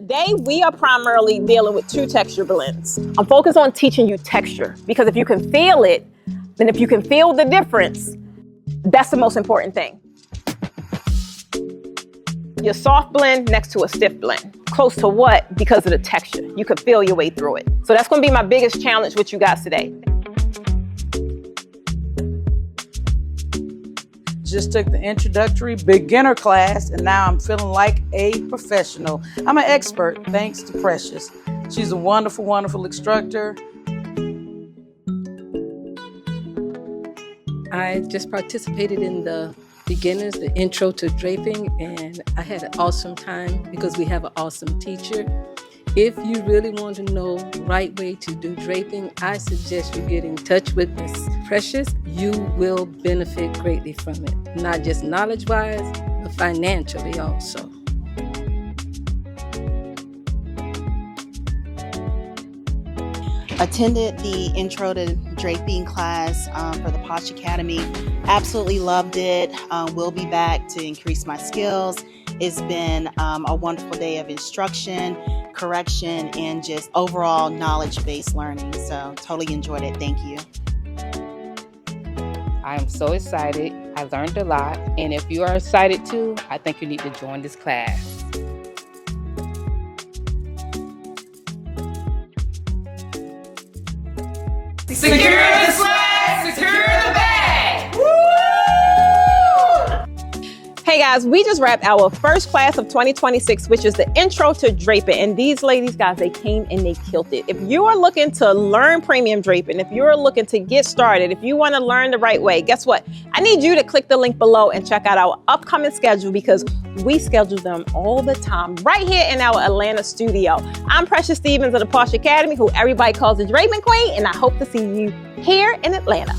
Today, we are primarily dealing with two texture blends. I'm focused on teaching you texture because if you can feel it, then if you can feel the difference, that's the most important thing. Your soft blend next to a stiff blend. Close to what? Because of the texture. You can feel your way through it. So that's gonna be my biggest challenge with you guys today. Just took the introductory beginner class and now I'm feeling like a professional. I'm an expert thanks to Precious. She's a wonderful, wonderful instructor. I just participated in the beginners, the intro to draping, and I had an awesome time because we have an awesome teacher. If you really want to know the right way to do draping, I suggest you get in touch with Miss Precious. You will benefit greatly from it, not just knowledge-wise, but financially also. Attended the intro to draping class for the Posh Academy. Absolutely loved it. Will be back to increase my skills. It's been a wonderful day of instruction, correction, and just overall knowledge-based learning. So totally enjoyed it. Thank you. I am so excited. I learned a lot. And if you are excited too, I think you need to join this class. Secure the swag, secure the bag. Woo! Hey guys, we just wrapped our first class of 2026, which is the intro to draping. And these ladies, guys, they came and they killed it. If you are looking to learn premium draping, if you're looking to get started, if you want to learn the right way, guess what? I need you to click the link below and check out our upcoming schedule because we schedule them all the time right here in our Atlanta studio. I'm Precious Stevens of the Posh Academy, who everybody calls the Draping Queen, and I hope to see you here in Atlanta.